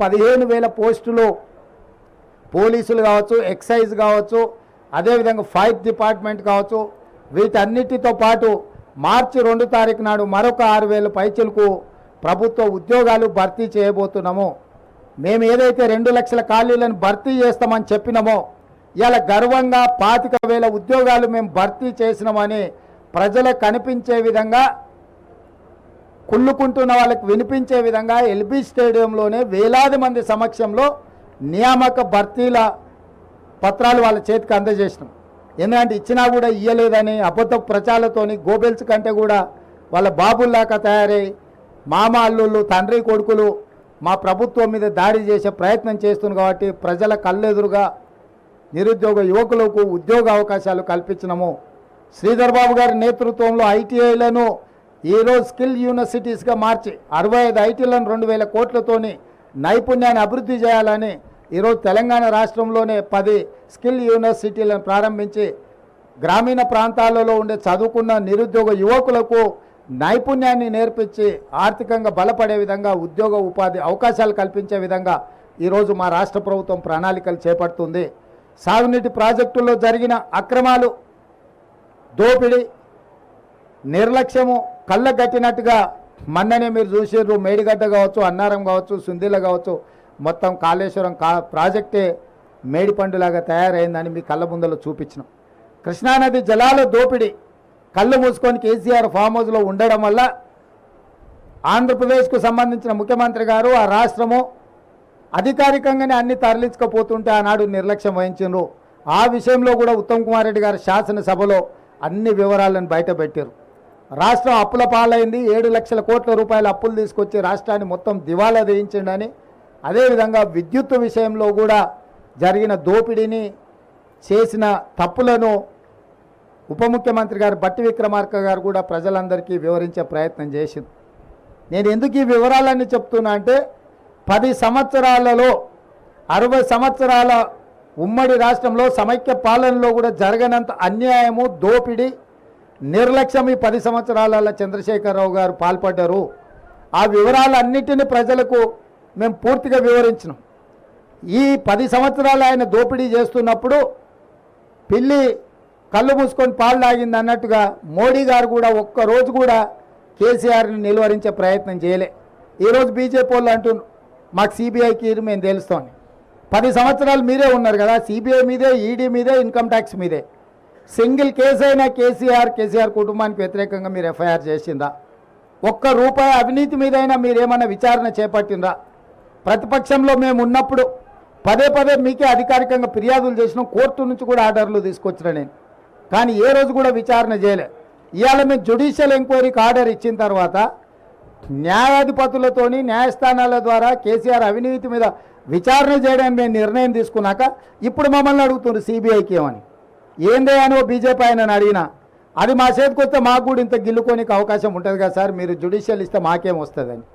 15,000 పోస్టులు పోలీసులు కావచ్చు, ఎక్సైజ్ కావచ్చు, అదేవిధంగా ఫైర్ డిపార్ట్మెంట్ కావచ్చు, వీటన్నిటితో పాటు మార్చి 2 తారీఖు నాడు మరొక 6,000 పైచలకు ప్రభుత్వ ఉద్యోగాలు భర్తీ చేయబోతున్నాము. మేము ఏదైతే 2 లక్షల ఖాళీలను భర్తీ చేస్తామని చెప్పినామో ఇలా గర్వంగా 25,000 ఉద్యోగాలు మేము భర్తీ చేసినామని ప్రజలకు కనిపించే విధంగా, కుళ్ళుకుంటున్న వాళ్ళకి వినిపించే విధంగా ఎల్బీ స్టేడియంలోనే వేలాది మంది సమక్షంలో నియామక భర్తీల పత్రాలు వాళ్ళ చేతికి అందజేసినాం. ఎందుకంటే ఇచ్చినా కూడా ఇయ్యలేదని అబద్ధ ప్రచారాలతోని గోబెల్స్ కంటే కూడా వాళ్ళ బాబుల్లాగా తయారై మామ అల్లుళ్ళు, తండ్రి కొడుకులు మా ప్రభుత్వం మీద దాడి చేసే ప్రయత్నం చేస్తున్నారు. కాబట్టి ప్రజల కళ్ళెదురుగా నిరుద్యోగ యువకులకు ఉద్యోగ అవకాశాలు కల్పించినాము. శ్రీధర్ బాబు గారి నేతృత్వంలో ఐటీఐలను ఈరోజు స్కిల్ యూనివర్సిటీస్గా మార్చి 65 ఐటీలను 2,000 కోట్లతోని నైపుణ్యాన్ని అభివృద్ధి చేయాలని ఈరోజు తెలంగాణ రాష్ట్రంలోనే 10 స్కిల్ యూనివర్సిటీలను ప్రారంభించి గ్రామీణ ప్రాంతాలలో ఉండే చదువుకున్న నిరుద్యోగ యువకులకు నైపుణ్యాన్ని నేర్పించి ఆర్థికంగా బలపడే విధంగా ఉద్యోగ ఉపాధి అవకాశాలు కల్పించే విధంగా ఈరోజు మా రాష్ట్ర ప్రభుత్వం ప్రణాళికలు చేపడుతుంది. సాగునీటి ప్రాజెక్టుల్లో జరిగిన అక్రమాలు, దోపిడీ, నిర్లక్ష్యము కళ్ళగట్టినట్టుగా మొన్ననే మీరు చూసారు. మేడిగడ్డ కావచ్చు, అన్నారం కావచ్చు, సుందిల కావచ్చు, మొత్తం కాళేశ్వరం ప్రాజెక్టే మేడిపండులాగా తయారైందని మీ కళ్ళ ముందలో చూపించినాం. కృష్ణానది జలాల దోపిడీ కళ్ళు మూసుకొని కేసీఆర్ ఫామ్ హౌస్లో ఉండడం వల్ల ఆంధ్రప్రదేశ్కు సంబంధించిన ముఖ్యమంత్రి గారు, ఆ రాష్ట్రము అధికారికంగానే అన్ని తరలించకపోతుంటే ఆనాడు నిర్లక్ష్యం వహించారు. ఆ విషయంలో కూడా ఉత్తమ్ కుమార్ రెడ్డి గారు శాసనసభలో అన్ని వివరాలను బయటపెట్టారు. రాష్ట్రం అప్పుల పాలైంది, 7 లక్షల కోట్ల రూపాయల అప్పులు తీసుకొచ్చి రాష్ట్రాన్ని మొత్తం దివాలా వేయించిండని, అదేవిధంగా విద్యుత్ విషయంలో కూడా జరిగిన దోపిడీని, చేసిన తప్పులను ఉప ముఖ్యమంత్రి గారు బట్టి విక్రమార్క గారు కూడా ప్రజలందరికీ వివరించే ప్రయత్నం చేసింది. నేను ఎందుకు ఈ వివరాలన్నీ చెప్తున్నా అంటే 10 సంవత్సరాలలో 60 సంవత్సరాల ఉమ్మడి రాష్ట్రంలో సమైక్య పాలనలో కూడా జరగనంత అన్యాయము, దోపిడీ, నిర్లక్ష్యం ఈ 10 సంవత్సరాల చంద్రశేఖరరావు గారు పాల్పడ్డారు. ఆ వివరాలన్నిటిని ప్రజలకు మేము పూర్తిగా వివరించినాం. ఈ 10 సంవత్సరాలు ఆయన దోపిడీ చేస్తున్నప్పుడు పిల్లి కళ్ళు మూసుకొని పాలు తాగింది అన్నట్టుగా మోడీ గారు కూడా ఒక్కరోజు కూడా కేసీఆర్ని నిలువరించే ప్రయత్నం చేయలే. ఈరోజు బీజేపీ వాళ్ళు అంటున్నారు మాకు సిబిఐకి మేము తెలుస్తామని. 10 సంవత్సరాలు మీరే ఉన్నారు కదా, సిబిఐ మీదే, ఈడీ మీదే, ఇన్కమ్ ట్యాక్స్ మీదే. సింగిల్ కేసు అయినా కేసీఆర్ కుటుంబానికి వ్యతిరేకంగా మీరు ఎఫ్ఐఆర్ చేసిందా? ₹1 అవినీతి మీదైనా మీరేమన్నా విచారణ చేపట్టిందా? ప్రతిపక్షంలో మేము ఉన్నప్పుడు పదే మీకే అధికారికంగా ఫిర్యాదులు చేసినాం, కోర్టు నుంచి కూడా ఆర్డర్లు తీసుకొచ్చిన నేను, కానీ ఏ రోజు కూడా విచారణ చేయలే. ఇవాళ మేము జ్యుడిషియల్ ఎంక్వైరీకి ఆర్డర్ ఇచ్చిన తర్వాత న్యాయాధిపతులతోని, న్యాయస్థానాల ద్వారా కేసీఆర్ అవినీతి మీద విచారణ చేయడానికి మేము నిర్ణయం తీసుకున్నాక ఇప్పుడు మమ్మల్ని అడుగుతున్నారు సిబిఐకి ఏమని. ఏందే అని బీజేపీ ఆయన అడిగినా అది మా చేతికి వస్తే మాకు కూడా ఇంత గిల్లుకోనికి అవకాశం ఉంటుంది కదా సార్, మీరు జ్యుడిషియల్ ఇస్తే మాకేం వస్తుందని.